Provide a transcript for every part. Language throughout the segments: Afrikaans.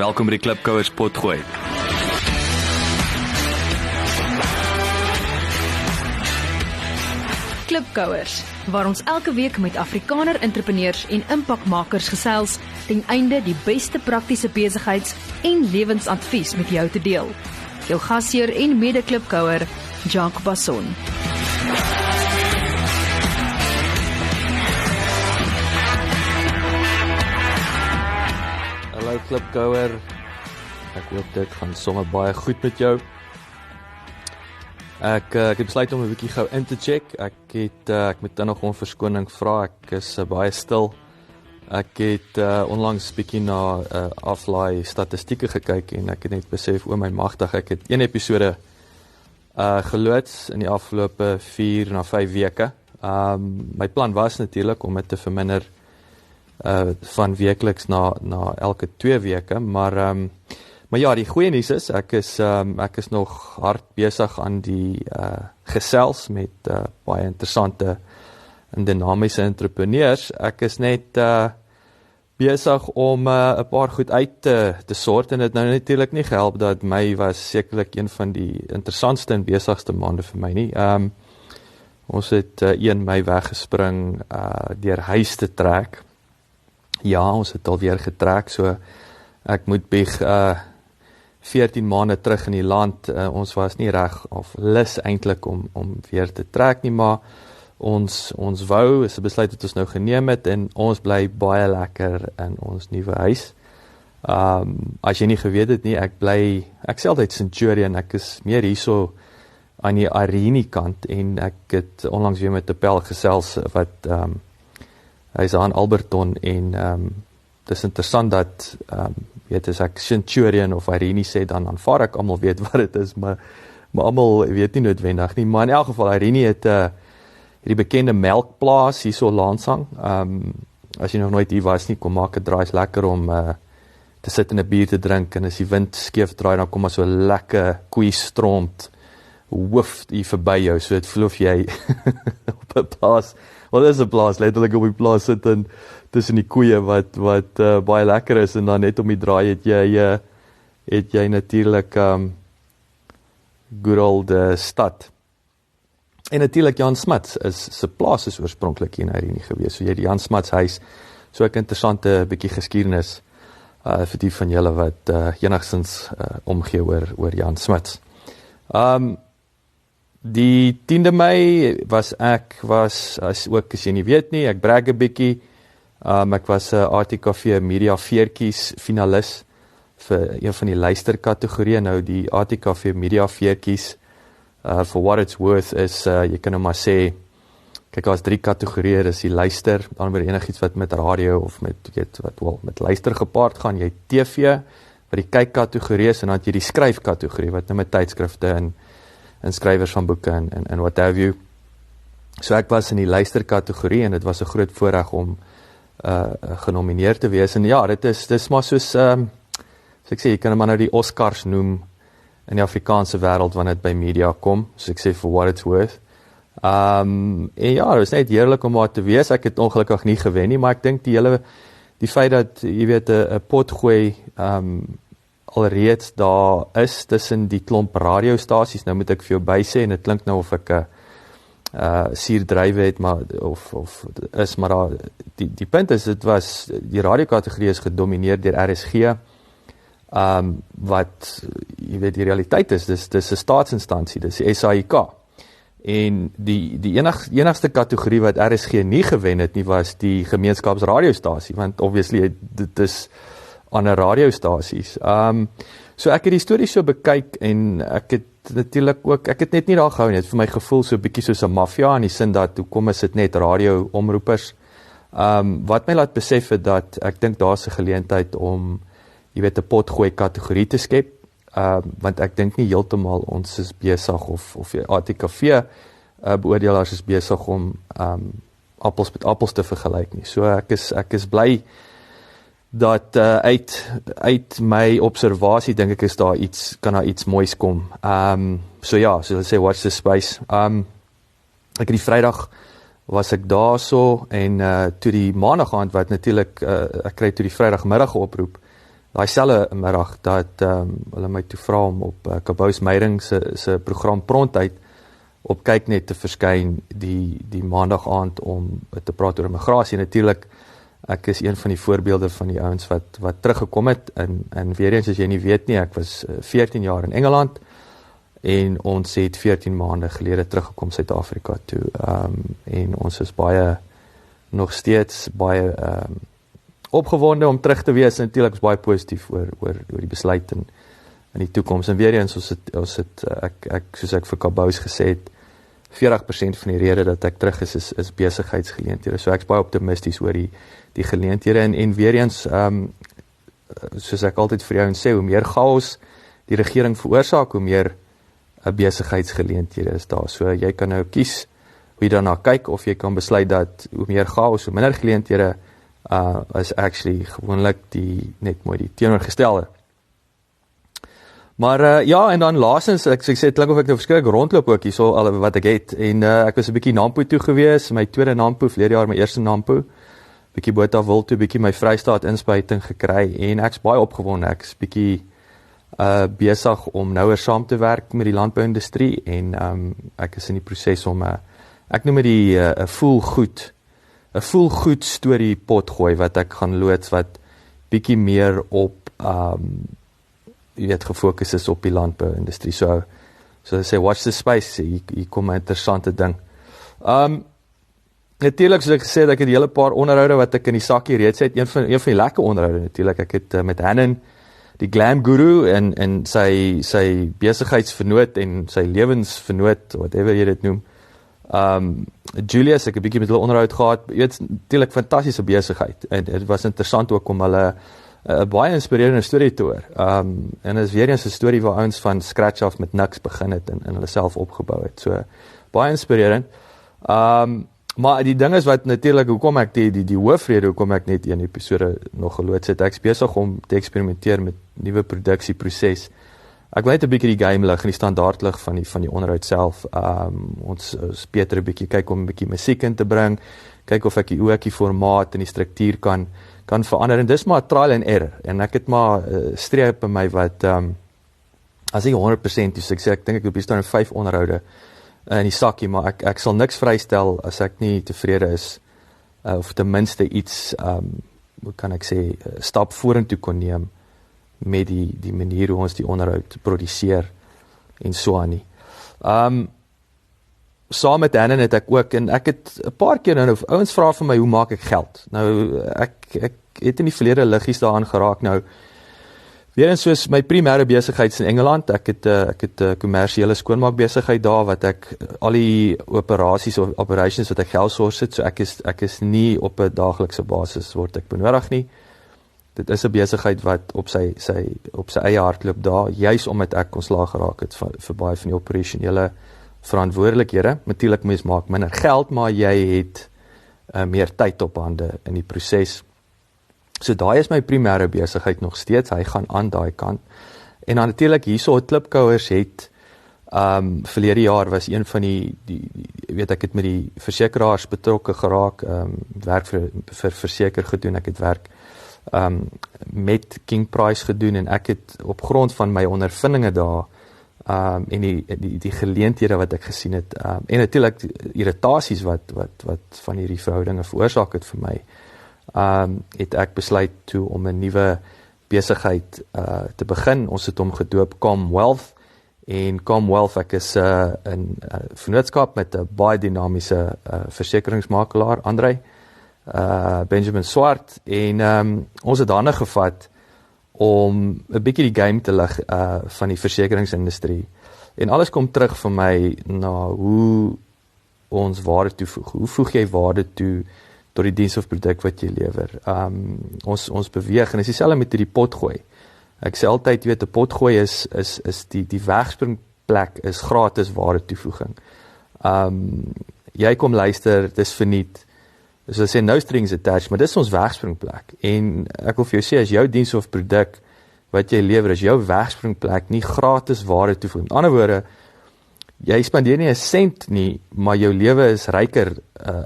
Welkom by die Klipkouers potgooi. Klipkouers, waar ons elke week met Afrikaner entrepreneurs en impakmakers gesels, ten einde die beste praktiese besigheids- en lewensadvies met jou te deel. Jou gasheer en mede-klipkouer, Jacques Basson. Hallo Klipkouer, ek hoop dit gaan sommer baie goed met jou. Ek het besluit om 'n bietjie gou in te check. Ek moet dan nog om verskoning vra. Ek is baie stil. Ek het onlangs bietjie na aflaai statistieke gekyk en ek het net besef, o my magtig, ek het 1 episode geloods in die afgelope 4 na 5 weke. My plan was natuurlik om dit te verminder van weekliks na elke 2 weke, maar ja, die goeie nuus is, ek is nog hard besig aan die gesels met baie interessante en dinamiese entrepreneurs. Ek is net besig om 'n paar goed uit te sort, en dit nou natuurlik nie gehelp dat Mei was sekerlik een van die interessantste en besigste maande vir my nie. Ons het 1 Mei weggespring deur huis te trek. Ja, ons het alweer getrek, so ek moet bieg 14 maande terug in die land. Ons was nie reg of lus eintlik om weer te trek nie, maar ons wou, is 'n besluit wat ons nou geneem het, en ons bly baie lekker in ons nuwe huis. As jy nie geweet het nie, ek sê altyd Centurion, ek is meer hierso aan die Arini kant, en ek het onlangs weer met 'n pel gesels wat hy is aan Alberton, en dit is interessant dat as ek Centurion of Arini sê, dan aanvaar ek almal weet wat dit is, maar almal weet nie noodwendig nie. Maar in elk geval, Arini het die bekende melkplaas hier so Lansang. As jy nog nooit hier was nie, kom maak 'n draai, is lekker om te sit en 'n bier te drink, en as die wind skeef draai, dan kom maar so lekker koeistront hoof hier verby jou, so dit voel of jy op 'n plaas, wel is 'n plaas, letterlik op die plaas sit en tussen die koeie wat baie lekker is, en dan net om die draai het jy natuurlik good old stad. En natuurlik Jan Smuts se plaas is oorspronklik hier in Arini gewees, so jy die Jan Smuts huis, so 'n interessante bietjie geskiedenis vir die van julle wat enigstens omgee oor Jan Smuts. Die 10de Mei was as jy nie weet nie, ek brag 'n bietjie. Ek was 'n ATKV Media Veertjies finalis vir een van die luisterkategorieë. Nou die ATKV Media Veertjies, for what it's worth, is jy kan nou maar sê, kyk, daar's 3 kategorieë, dis die luister, dan weer enigiets wat met radio of met luister gepaard gaan. Jy het TV, wat die kykkategorie is, en dan het jy die skryfkategorie, wat nou met tydskrifte en skrywers van boeke en what have you. So ek was in die luisterkategorie, en dit was 'n groot voorreg om genomineer te wees, en ja, dit is maar soos, so ek sê, jy kan maar nou die Oscars noem in die Afrikaanse wêreld wanneer dit by media kom, so ek sê for what it's worth. En ja, dit was net heerlik om daar te wees. Ek het ongelukkig nie gewen nie, maar ek dink die feit dat, jy weet, 'n potgooi alreeds daar is tussen die klomp radiostasies, nou moet ek vir jou bysê, en dit klink nou of ek suurdrywe het, maar maar die punt is, die radiokategorie is gedomineer deur RSG, wat, jy weet, die realiteit is, dis 'n staatsinstansie, dis die SAIK, en die enigste kategorie wat RSG nie gewen het nie, was die gemeenskapsradiostasie, want obviously, dit is ander radiostasies. So ek het die storie so bekyk, en ek het natuurlik ook, ek het net nie daar gehou nie, het vir my gevoel so bietjie soos 'n maffia, in die sin dat, hoekom is dit net radio-omroepers? Wat my laat besef het dat, ek dink daar's 'n geleentheid om, jy weet, 'n potgooi kategorie te skep, want ek dink nie heeltemal ons is besig, of ATKV beoordelaars is besig om appels met appels te vergelyk nie. So ek is bly dat uit my observasie dink ek kan daar iets moois kom. So ja, so hulle sê, watch this space. Ek het die Vrydag was ek daarso, en toe die maandag aand, wat natuurlik, ek kry toe die Vrydagmiddag oproep, daai selfde middag dat hulle my toe vra om op Kabous Meyering se program Prontheid op Kyknet te verskyn die maandag aand om te praat oor immigrasie. Natuurlik, ek is een van die voorbeelde van die ouens wat teruggekom het en weer eens as jy nie weet nie, ek was 14 jaar in Engeland en ons het 14 maande gelede teruggekom Suid-Afrika toe. En ons is nog steeds baie opgewonde om terug te wees, en natuurlik is baie positief oor die besluit in die toekoms. En weer eens, ons het soos ek vir Kabous gesê het, 40% van die rede dat ek terug is besigheidsgeleenthede. So ek is baie optimisties oor die geleenthede, en weer eens, soos ek altyd vir jou sê, hoe meer chaos die regering veroorsaak, hoe meer besigheidsgeleenthede is daar. So jy kan nou kies hoe jy daarna kyk, of jy kan besluit dat hoe meer chaos, hoe minder geleenthede is actually gewoonlik net mooi die teenoorgestelde. Maar ja, en dan laasens, ek sê, het klink of ek nou verskrik rondloop ook hier so, wat ek het, en ek was 'n bietjie Nampo toe gewees, my tweede Nampo, verlede jaar my eerste Nampo, bietjie Botawil toe, bietjie my Vrystaat inspuiting gekry, en ek's baie opgewonde, ek's bietjie besig om nouer saam te werk met die landbouindustrie, en ek is in die proses om, ek noem dit 'n voel goed storie pot gooi, wat ek gaan loods, wat bietjie meer op, jy weet, gefokus is op die landbouindustrie. So sê, watch the space, hier kom 'n interessante ding. Natuurlik, soos ek gesê het, ek het 'n hele paar onderhoude wat ek in die sakkie reeds het, een van die lekker onderhoude natuurlik, ek het met Hannon, die glam guru, en sy besigheidsvernoot en sy lewensvernoot, whatever jy dit noem, Julius, ek het 'n bietjie met hulle onderhoud gehad, jy weet, natuurlik fantastiese besigheid, en dit was interessant ook om hulle 'n baie inspirerende storie te hoor, en is weer eens 'n storie waar ouens van scratch af met niks begin het, en hulle self opgebou het, so baie inspirerend. Maar die ding is wat natuurlik, hoekom ek die hoofrede, hoekom ek net een episode nog geloods het, ek is besig om te eksperimenteer met nuwe produksieproses. Ek wil net 'n bietjie die game lig, en die standaard lig van die onderhoud self. Ons beter 'n bietjie kyk om 'n bietjie musiek in te bring, kyk of ek die formaat en die struktuur kan verander, en dis maar trial and error, en ek het maar streep by my wat, as ek 100%, dus ek sê, ek dink ek het bestaan 5 onderhoude in die sakkie, maar ek sal niks vrystel as ek nie tevrede is, of ten minste iets, hoe kan ek sê, stap vorentoe kon neem, met die manier hoe ons die onderhoud produseer, en so aan nie. Saam met Hannon het ek ook, en ek het 'n paar keer nou, ouens vra vir my, hoe maak ek geld? Nou, ek het in die verlede liggies daaraan geraak, nou, weer eens soos my primêre besigheid in Engeland, ek het 'n kommersiële skoonmaakbesigheid daar, wat ek, al die operations wat ek geld source het, so ek is nie op 'n daaglikse basis, word ek benodig nie. Dit is 'n besigheid wat op sy eie hardloop daar, juis omdat ek ontslaag geraak het vir baie van die operasionele verantwoordelikhede. Natuurlik, mens maak minder geld, maar jy het meer tyd op hande in die proses. So daai is my primêre besigheid nog steeds, hy gaan aan daai kant. En dan natuurlik hierso Klipkouers het, verlede jaar was een van die weet ek het met die versekeraars betrokke geraak, werk vir verseker gedoen, ek het werk met King Price gedoen, en ek het op grond van my ondervindinge daar, en die geleenthede wat ek gesien het, en natuurlik irritasies wat van hierdie verhoudinge veroorsaak het vir my, het ek besluit toe om 'n nuwe besigheid te begin. Ons het hom gedoop Comwealth, en Comwealth, ek is in vennootskap met 'n baie dinamiese versekeringsmakelaar, Andrei Benjamin Swart, en ons het hande gevat om 'n bietjie die game te lig van die versekeringsindustrie, en alles kom terug vir my na hoe ons waarde toevoeg. Hoe voeg jy waarde toe tot die diens of produk wat jy lewer? Ons beweeg, en is dieselfde met die potgooi. Ek sê altyd, weet, 'n potgooi is die wegspringplek is gratis waarde toevoeging. Jy kom luister, dis verniet, so sê no strings attached, maar dis ons wegspringplek, en ek wil vir jou sê, as jou diens of produk wat jy lewer, is jou wegspringplek nie gratis waarde toevoeg. Met ander woorde, jy spandeer nie 'n sent nie, maar jou lewe is ryker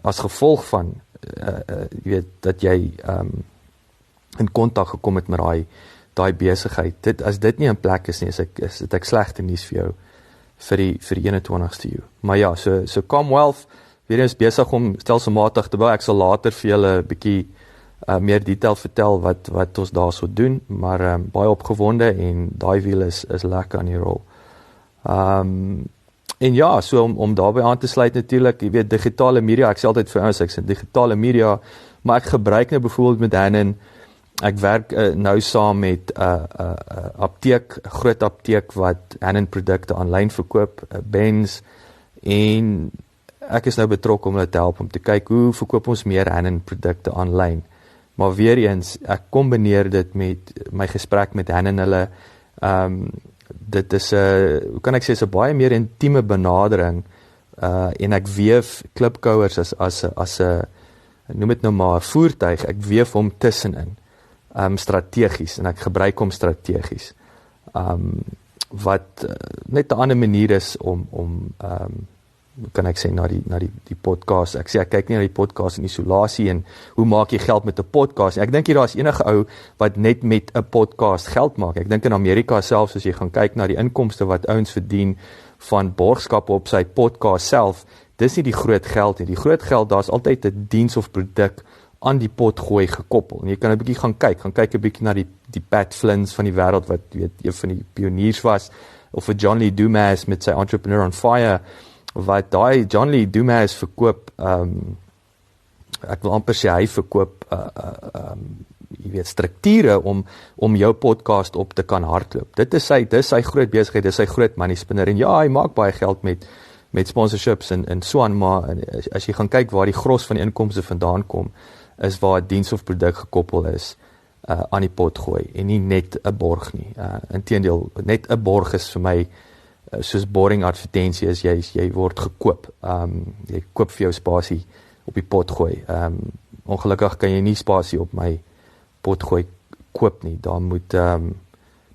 as gevolg van jy weet, dat jy in kontak gekom het met daai daai besigheid. As dit nie in plek is nie, is ek slegte nuus vir jou vir die 21ste eeu. Maar ja, so Commonwealth, weer eens besig om stelselmatig te bou. Ek sal later vir julle 'n bietjie meer detail vertel wat ons daarso doen, maar baie opgewonde en daai wiel is lekker aan die rol. En ja, so om daarbey aan te sluit natuurlik, jy weet, digitale media, ek sê altyd vir ons, ek sê digitale media, maar ek gebruik nou byvoorbeeld met Hannen, ek werk nou saam met 'n apteek, 'n groot apteek wat Hannen produkte aanlyn verkoop, Benz, en ek is nou betrokke om hulle te help om te kyk hoe verkoop ons meer Hannen produkte aanlyn. Maar weer eens, ek kombineer dit met my gesprek met Hannen hulle, dit is hoe kan ek sê, is 'n baie meer intieme benadering, en ek weef klipkouers as 'n noem dit nou maar voertuig, ek weef hom tussenin, strategies, en ek gebruik hom strategies, wat net 'n ander manier is om hoe kan ek sê, na die podcast, ek kyk nie na die podcast in isolasie, en hoe maak jy geld met 'n podcast, ek dink hier daar is enige ou wat net met 'n podcast geld maak, ek dink in Amerika selfs, as jy gaan kyk na die inkomste wat ouens verdien, van borgskap op sy podcast self, dis nie die groot geld nie, die groot geld, daar is altyd 'n diens of produk aan die pot gooi gekoppel, en jy kan 'n bietjie gaan kyk 'n bietjie na die Pat Flynn's van die wêreld, wat weet, een van die pioniers was, of 'n John Lee Dumas met sy Entrepreneur on Fire, wat daai John Lee Dumas verkoop, ek wil amper sê, hy verkoop, jy weet, strukture om jou podcast op te kan hardloop. Dit is sy groot besigheid, dis sy groot money spinner, en ja, hy maak baie geld met sponsorships en so aan, maar as jy gaan kyk waar die gros van die inkomste vandaan kom, is waar 'n diens of produk gekoppel is, aan die pot gooi, en nie net 'n borg nie. Inteendeel, net 'n borg is vir my, soos boring advertensie is, jy word gekoop, jy koop vir jou spasie op die pot gooi, ongelukkig kan jy nie spasie op my pot gooi koop nie, daar moet,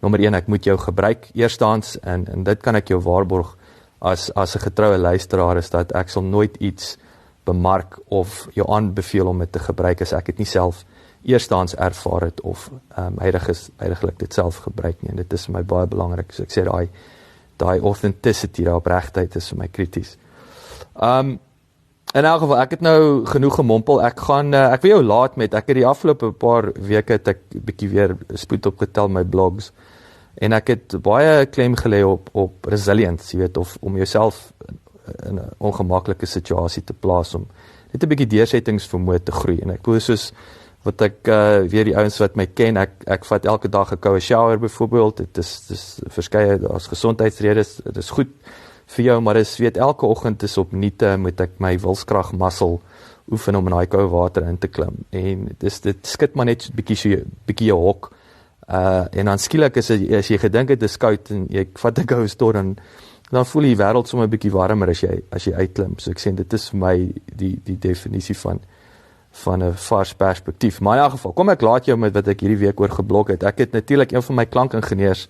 nommer 1, ek moet jou gebruik, eerstens, en dit kan ek jou waarborg, as 'n getroue luisteraar, is dat ek sal nooit iets bemark of jou aanbeveel om dit te gebruik, as ek het nie self eerstens ervaar het, of heiliglik dit self gebruik nie, en dit is vir my baie belangrik, so ek sê daai authenticity, daai opregtheid is vir my krities. In elk geval, ek het nou genoeg gemompel, ek wil jou laat met, ek het die afgelope paar weke, het ek bietjie weer spoed opgetel my blogs, en ek het baie klem gelê op resilience, jy weet, of om jouself in 'n ongemaklike situasie te plaas, om net 'n bietjie deursettingsvermoë te groei, en ek bedoel soos, wat ek, weer die ouens wat my ken, ek vat elke dag 'n koue shower byvoorbeeld, dit is verskeie, as gesondheidsredes, dit is goed vir jou, maar dis, weet, elke oggend is opnuut, moet ek my wilskrag muscle oefen om in daai koue water in te klim, en dit skit maar net bietjie jou hok, en dan skielik as jy gedink het is koud, en jy vat 'n koue storm, dan voel die wêreld sommer 'n bietjie warmer as jy uitklim, so ek sê, dit is vir my die definisie van 'n vars perspektief, maar in elk geval, kom ek laat jou met wat ek hierdie week oor geblok het. Ek het natuurlik een van my klankingenieurs,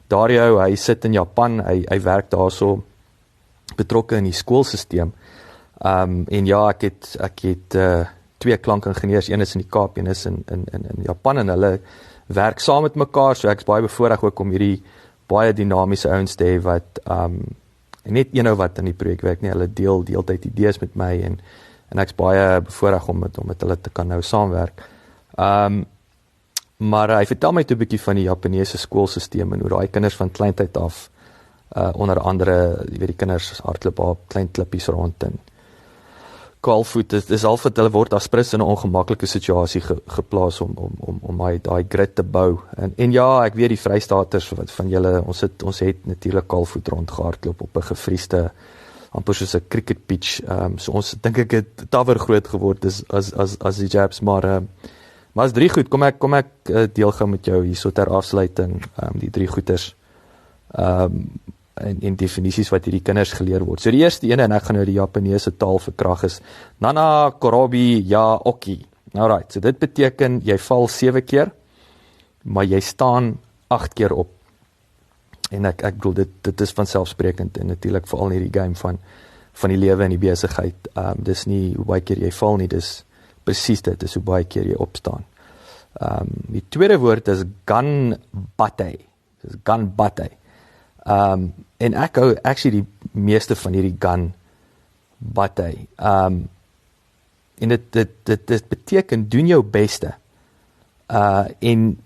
Dario, hy sit in Japan, hy werk daarso, betrokke in die skoolsisteem, en ja, ek het 2 klankingenieurs, een is in die Kaap, een is in Japan, en hulle werk saam met mekaar, so ek is baie bevoorreg ook om hierdie baie dinamiese ouens te hê, wat, net eenou wat in die projek werk nie, hulle deel deeltyd idees met my, en ek is baie bevoorreg om met hulle te kan nou saamwerk. Maar hy vertel my toe 'n bietjie van die Japaneese skoolsisteem, en hoe daai kinders van kleintyd af, onder andere, jy weet, die kinders hardloop op klein klippies rond, en kaalvoet, is al wat hulle word as prins in 'n ongemaklike situasie geplaas om daai grit te bou. En ja, ek weet die Vrystaaters van julle, ons het natuurlik kaalvoet rondgehardloop op 'n gevriesde, amper soos 'n cricket pitch, so ons dink ek het tawer groot geword as die Japs, maar as 3 goed, kom ek deel gaan met jou hierso ter afsluiting, die 3 goeters, en definisies wat hierdie kinders geleer word. So die eerste ene, en ek gaan nou die Japaneese taal verkrag, is Nana Korobi Ya Oki. Alright, so dit beteken, jy val 7 keer, maar jy staan 8 keer op. En ek bedoel, dit is vanselfsprekend, en natuurlik veral in hierdie game van die lewe en die besigheid, dis nie hoe baie keer jy val nie, dis presies dit, is hoe baie keer jy opstaan. Die tweede woord is ganbatte. Dis ganbatte. En ek hou actually die meeste van hierdie ganbatte. En dit beteken doen jou beste. En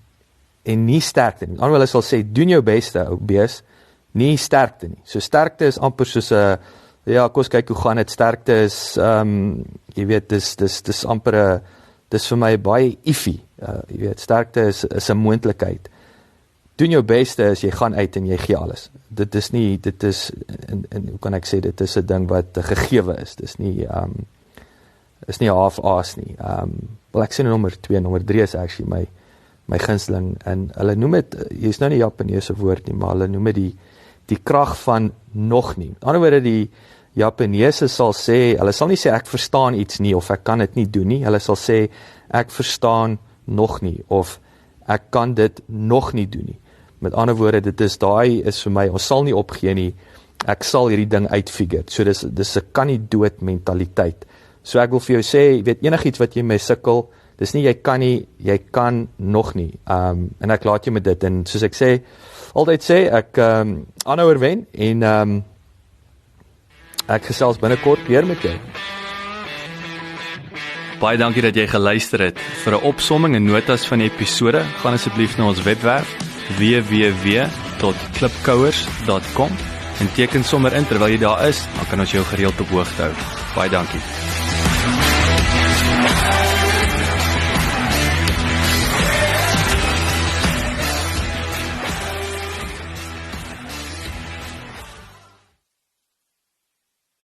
nie sterkte nie. Hulle sal sê doen jou beste, ou bees, nie sterkte nie. So sterkte is amper soos 'n ja, kom ons kyk hoe gaan dit. Sterkte is jy weet dis amper dis vir my baie iffy. Jy weet sterkte is 'n moontlikheid. Doen jou beste is jy gaan uit en jy gee alles. Dit is hoe kan ek sê dit is 'n ding wat gegewe is. Dis nie half-ass nie. Wel ek sê nommer 2, nommer 3 is actually my gunsteling en hulle noem dit hier's nou nie Japaneese woord nie, maar hulle noem dit die krag van nog nie. Aan die ander woorde die Japaneese sal sê, hulle sal nie sê ek verstaan iets nie of ek kan dit nie doen nie. Hulle sal sê ek verstaan nog nie of ek kan dit nog nie doen nie. Met ander woorde, daai is vir my, ons sal nie opgee nie. Ek sal hierdie ding uitfigure. So dis 'n kan nie dood mentaliteit. So ek wil vir jou sê, weet enigiets wat jy mee sukkel, dis nie jy kan nie, jy kan nog nie. En ek laat jou met dit en soos ek sê, altyd sê ek aanhouer wen en ek gesels binnekort weer met jou. Baie dankie dat jy geluister het. Vir 'n opsomming en notas van die episode, gaan asseblief na ons webwerf www.klipkouers.com en teken sommer in terwyl jy daar is, dan kan ons jou gereeld op hoogte hou. Baie dankie.